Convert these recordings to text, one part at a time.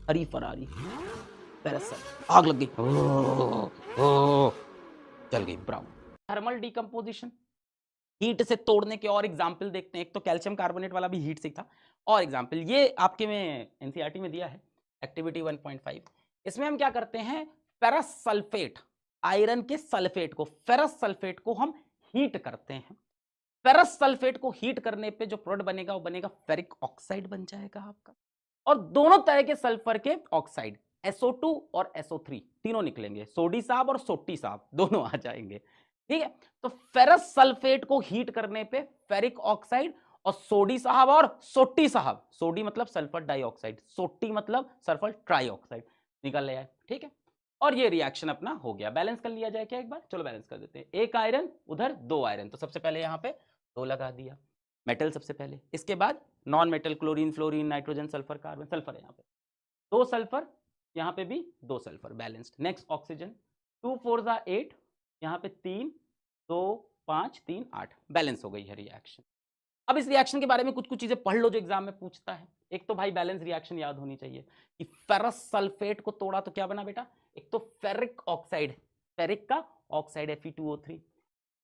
हरी Ferrari parasite, आग लग गई, जल गई, ब्राउन। थर्मल डिकम्पोजिशन, हीट से तोड़ने के और एग्जाम्पल देखते हैं। एक तो कैल्शियम कार्बोनेट वाला भी हीट से था, और एग्जाम्पल ये आपके में एनसीईआरटी में दिया है, एक्टिविटी 1.5। इसमें हम क्या करते हैं, फेरस सल्फेट, आयरन के सल्फेट को, फेरस सल्फेट को हम हीट करते हैं। फेरस सल्फेट को हीट करने पे जो प्रोडक्ट बनेगा वो बनेगा फेरिक ऑक्साइड बन जाएगा आपका। और दोनों तरह के सल्फर के ऑक्साइड SO2 और SO3 तीनों निकलेंगे, सोडी साहब और सोटी साहब दोनों आ जाएंगे। ठीक है, तो फेरस सल्फेट को हीट करने पे फेरिक ऑक्साइड और सोडी साहब और सोटी साहब, सोडी मतलब सल्फर डाइऑक्साइड, सोटी मतलब सल्फर ट्राइऑक्साइड निकल आया। ठीक है, और ये रिएक्शन अपना हो गया। बैलेंस कर लिया जाए क्या एक बार, चलो बैलेंस कर देते हैं। एक आयरन उधर, दो आयरन, तो सबसे पहले यहां पे दो लगा दिया, मेटल सबसे पहले। इसके बाद non metal, chlorine, fluorine, nitrogen, sulphur, carbon, sulphur है यहाँ पे दो सल्फर, यहाँ पे भी दो सल्फर, बैलेंस्ड। नेक्स्ट ऑक्सीजन, 2 4 8, यहाँ पे 3 2 5 3 8, बैलेंस हो गई है रिएक्शन। अब इस रिएक्शन के बारे में कुछ कुछ चीजें पढ़ लो जो एग्जाम में पूछता है। एक तो भाई बैलेंस रिएक्शन याद होनी चाहिए कि फेरस सल्फेट को तोड़ा तो क्या बना बेटा, एक तो फेरिक ऑक्साइड, फेरिक का ऑक्साइड Fe2O3,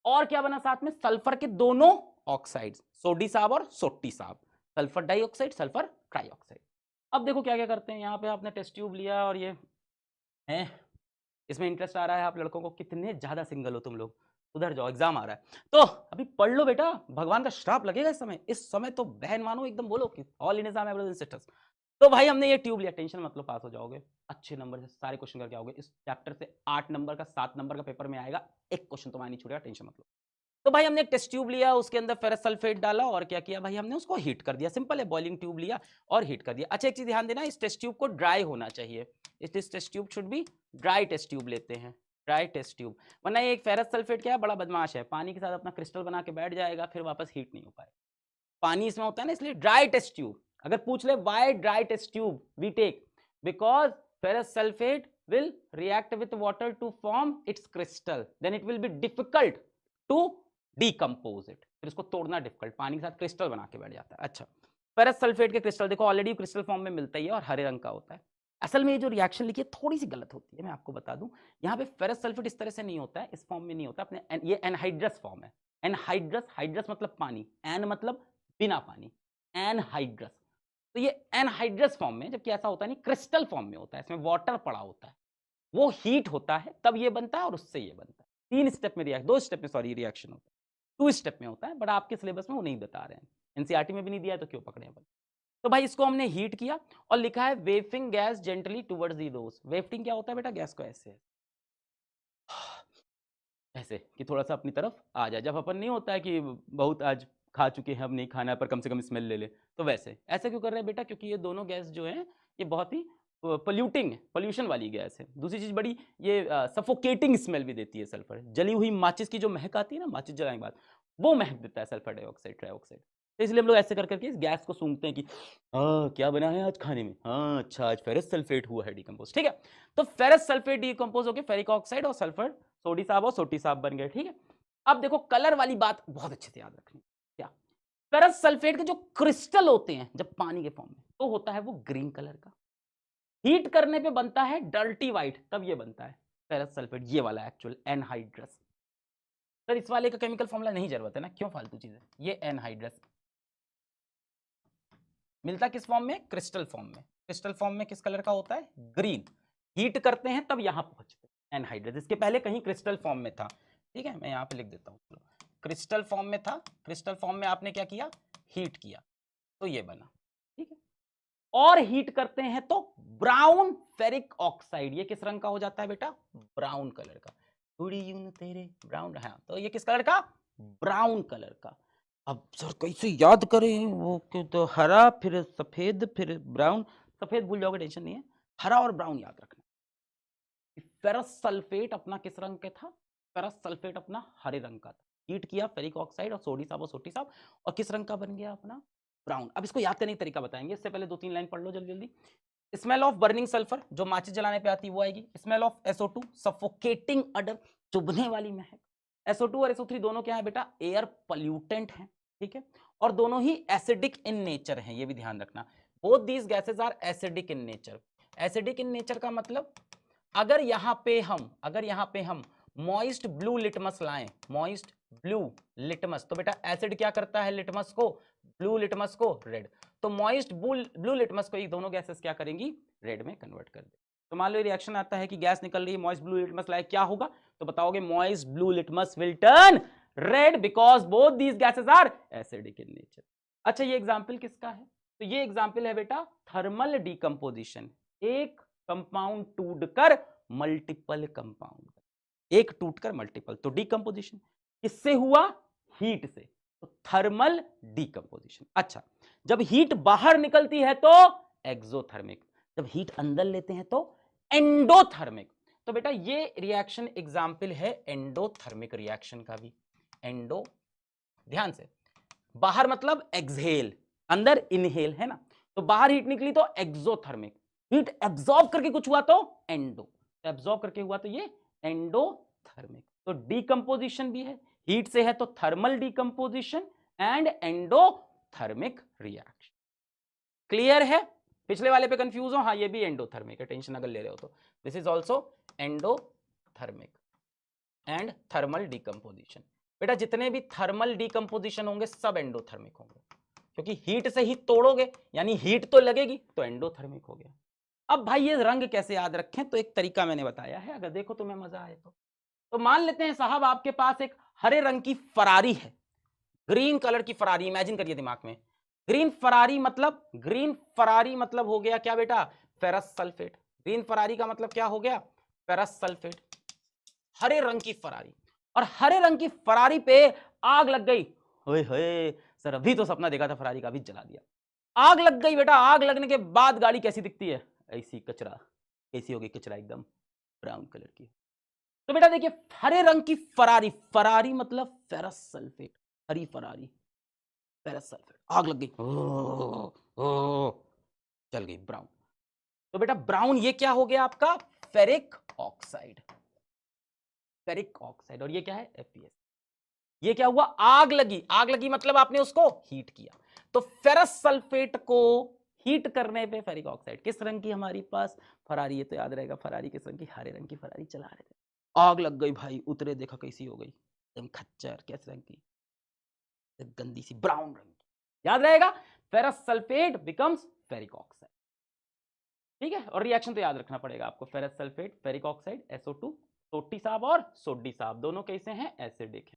और क्या बना साथ में, सल्फर के दोनों ऑक्साइड्स, सोडी साहब और सोटी साहब, सल्फर डाइऑक्साइड, सल्फर ट्राइऑक्साइड। अब देखो क्या क्या करते हैं, यहाँ पे आपने टेस्ट ट्यूब लिया और ये है, इसमें इंटरेस्ट आ रहा है आप लड़कों को, कितने ज्यादा सिंगल हो तुम लोग, उधर जाओ, एग्जाम आ रहा है तो अभी पढ़ लो बेटा, भगवान का श्राप लगेगा इस समय। इस समय तो बहन मानो एकदम, बोलो कि ऑल इन एग्जाम सिस्टर्स। तो भाई हमने ये ट्यूब लिया, टेंशन मतलब पास हो जाओगे, अच्छे नंबर से सारे क्वेश्चन करके आओगे। इस चैप्टर से 8 नंबर का 7 नंबर का पेपर में आएगा, एक क्वेश्चन तुम्हारा नहीं छूटेगा, टेंशन मतलब। तो भाई हमने एक टेस्ट ट्यूब लिया, उसके अंदर फेरस सल्फेट डाला और क्या किया भाई, हमने उसको हीट कर दिया। सिंपल है, बॉइलिंग ट्यूब लिया और हीट कर दिया। अच्छा एक चीज ध्यान देना, इस टेस्ट ट्यूब को ड्राई होना चाहिए, इस test tube should be dry test tube लेते हैं, ड्राई टेस्ट ट्यूब। वरना ये एक फेरस सल्फेट क्या है, बड़ा बदमाश है, पानी के साथ अपना क्रिस्टल बना के बैठ जाएगा, फिर वापस हीट नहीं हो पाएगा। पानी इसमें होता है ना, इसलिए ड्राई टेस्ट ट्यूब। अगर पूछ ले why dry test tube we take, because ferrous sulphate will react with water to form its crystal, then it will be difficult to decompose it, फिर इसको तोड़ना डिफिकल्ट, पानी के साथ क्रिस्टल बना के बैठ जाता है। अच्छा, फेरस सल्फेट के क्रिस्टल देखो ऑलरेडी क्रिस्टल फॉर्म में मिलता ही है और हरे रंग का होता है। असल में ये जो रिएक्शन लिखी है थोड़ी सी गलत होती है, मैं आपको बता दूं, यहाँ पे फेरस सल्फेट इस तरह से नहीं होता है, इस फॉर्म में नहीं होता अपने, ये एनहाइड्रस फॉर्म है। एनहाइड्रस, हाइड्रस मतलब पानी, एन मतलब बिना पानी, एनहाइड्रस। तो ये एनहाइड्रस फॉर्म में, जबकि ऐसा होता नहीं, क्रिस्टल फॉर्म में होता है, इसमें वाटर पड़ा होता है, वो हीट होता है तब ये बनता है और उससे ये बनता है। 3 स्टेप में रिएक्शन, 2 स्टेप में सॉरी रिएक्शन होता है, 2 स्टेप में होता है, बट आपके सिलेबस में वो नहीं बता रहे हैं, एनसीईआरटी में भी नहीं दिया है तो क्यों पकड़े अपन। तो भाई इसको हमने हीट किया और लिखा है wafting gas gently towards the dose. Wafting क्या होता है बेटा, गैस को ऐसे ऐसे कि थोड़ा सा अपनी तरफ आ जाए, जब अपन नहीं होता है कि बहुत आज खा चुके हैं अब नहीं खाना है पर कम से कम स्मेल ले ले, तो वैसे ऐसे क्यों कर रहे हैं बेटा, क्योंकि ये दोनों गैस जो है ये बहुत ही पोल्यूटिंग, पोल्यूशन वाली गैस है। दूसरी चीज बड़ी, ये सफोकेटिंग स्मेल भी देती है सल्फर, जली हुई माचिस की जो महक आती है ना, माचिस जलाने के बाद वो महक देता है सल्फर डाइऑक्साइड, ट्राइऑक्साइड। तो इसलिए हम लोग ऐसे कर करके इस गैस को सूंघते हैं कि हाँ क्या बना है आज खाने में, हाँ अच्छा आज फेरस सल्फेट हुआ है डिकम्पोज। ठीक है, तो फेरस सल्फेट डिकम्पोज होकर फेरिक ऑक्साइड और सल्फर, सोडी साहब और सोटी साहब बन गए। ठीक है, अब देखो कलर वाली बात बहुत अच्छे से याद रखनी, क्या, फेरस सल्फेट के जो क्रिस्टल होते हैं जब पानी के फॉर्म में, तो होता है वो ग्रीन कलर का, हीट करने पे बनता है डर्टी व्हाइट, तब ये बनता है फेरस सल्फेट, ये वाला एक्चुअल एनहाइड्रस। सर इस वाले का केमिकल फॉर्मूला नहीं जरूरत है ना, क्यों फालतू चीज है, ये एनहाइड्रस मिलता किस फॉर्म में, क्रिस्टल फॉर्म में। क्रिस्टल फॉर्म में किस कलर का होता है, ग्रीन, हीट करते हैं तब यहां पहुंचते हैं एनहाइड्रस। इसके पहले कहीं क्रिस्टल फॉर्म में था, ठीक है, मैं यहां पे लिख देता हूं, क्रिस्टल फॉर्म में था, क्रिस्टल फॉर्म में आपने क्या किया, हीट किया तो ये बना। ठीक है, और हीट करते हैं तो ब्राउन फेरिक ऑक्साइड, ये किस रंग का हो जाता है बेटा, ब्राउन कलर का, थोड़ी यूं तेरे ब्राउन, हाँ तो ये किस कलर का, ब्राउन कलर का। अब सर कैसे याद करें वो, तो हरा फिर सफेद फिर ब्राउन, सफेद भूल जाओगे टेंशन नहीं है, हरा और ब्राउन याद रखना। फेरस सल्फेट अपना किस रंग का था, फेरस सल्फेट अपना हरे रंग का था, हीट किया फेरिक ऑक्साइड और सोडी साहब और सोटी साहब, और किस रंग का बन गया अपना, ब्राउन। अब इसको याद करने का तरीका बताएंगे, इससे पहले 2-3 लाइन पढ़ लो जल्दी जल्दी। स्मेल ऑफ बर्निंग सल्फर, जो माचिस जलाने पे आती है वो आएगी। स्मेल ऑफ SO2, सफोकेटिंग अडर, चुभने वाली महक। SO2 और SO3 दोनों क्या है बेटा, एयर पॉल्यूटेंट हैं, ठीक है, और दोनों ही एसिडिक इन नेचर हैं, ये भी ध्यान रखना। Both these gases are acidic in nature. Acidic in nature का मतलब अगर यहां पे हम मॉइस्ट ब्लू लिटमस लाएं, मॉइस्ट ब्लू लिटमस, तो बेटा एसिड क्या करता है लिटमस को, ब्लू लिटमस को रेड, तो मॉइस्ट ब्लू लिटमस को ये दोनों गैसेस क्या करेंगी, रेड में कन्वर्ट कर दे। तो मान लो रिएक्शन आता है कि गैस निकल रही है, मॉइस्ट ब्लू लिटमस लाए, क्या होगा, तो बताओगे moist blue litmus will turn red because both these gases are acidic in nature. अच्छा ये एग्जांपल किसका है, तो ये एग्जांपल है बेटा थर्मल डिकम्पोजिशन। एक कंपाउंड टूटकर मल्टीपल कंपाउंड, एक टूटकर मल्टीपल, तो डिकम्पोजिशन किससे हुआ, हीट से, तो थर्मल डिकम्पोजिशन। अच्छा जब हीट बाहर निकलती है तो एक्सोथर्मिक, जब हीट अंदर लेते हैं तो एंडोथर्मिक। तो बेटा ये रिएक्शन एग्जाम्पल है एंडोथर्मिक रिएक्शन का भी। एंडो, ध्यान से, बाहर मतलब एक्सहेल, अंदर इनहेल है ना, तो बाहर हीट निकली तो एक्सोथर्मिक, हीट एब्जॉर्ब करके कुछ हुआ तो एंडो, एब्जॉर्ब करके हुआ तो ये एंडोथर्मिक। तो डिकम्पोजिशन भी है, हीट से है तो thermal decomposition and endothermic reaction. Clear है, पिछले वाले पे कंफ्यूज हो, हाँ ये भी एंडोथर्मिक है, टेंशन अगर ले रहे हो तो this is also endothermic and thermal decomposition. बेटा जितने भी थर्मल डिकम्पोजिशन होंगे सब एंडोथर्मिक होंगे, क्योंकि हीट से ही तोड़ोगे यानी हीट तो लगेगी, तो एंडोथर्मिक हो गया। अब भाई ये रंग कैसे याद रखें, तो एक तरीका मैंने बताया है, अगर देखो तुम्हें मजा आए तो मान लेते हैं साहब आपके पास एक हरे रंग की फरारी है, ग्रीन कलर की फरारी, इमेजिन करिए दिमाग में, ग्रीन फरारी मतलब हो गया क्या बेटा, फेरस सल्फेट। ग्रीन फरारी का मतलब क्या हो गया, फेरस सल्फेट, हरे रंग की फरारी। और हरे रंग की फरारी पे आग लग गई, होए होए सर अभी तो सपना देखा था फरारी का, अभी जला दिया। आग लग गई बेटा, आग लगने के बाद गाड़ी कैसी दिखती है, ऐसी कचरा, कैसी होगी, कचरा एकदम ब्राउन कलर की। तो बेटा देखिए हरे रंग की फरारी, फरारी मतलब फेरस सल्फेट, हरी फरारी, फेरस सल्फेट, आग लग गई, चल गई ब्राउन। तो बेटा ब्राउन ये क्या हो गया आपका, फेरिक ऑक्साइड, फेरिक ऑक्साइड, और ये क्या है FeS। ये क्या हुआ, आग लगी, आग लगी मतलब आपने उसको हीट किया, तो फेरस सल्फेट को हीट करने पे फेरिक ऑक्साइड, किस रंग की हमारी पास फरारी, ये तो याद रहेगा, फरारी किस रंग की, हरे रंग की फरारी चला रहे थे, आग लग गई भाई, उतरे देखा कैसी हो गई, एकदम खच्चर, किस रंग की, गंदी सी ब्राउन रंग की, याद रहेगा, ferrous sulphate becomes ferric oxide. ठीक है, और रिएक्शन तो याद रखना पड़ेगा आपको, ferrous sulphate, ferric oxide, SO2, सोटी साहब और सोडी साहब दोनों कैसे हैं, एसिडिक है।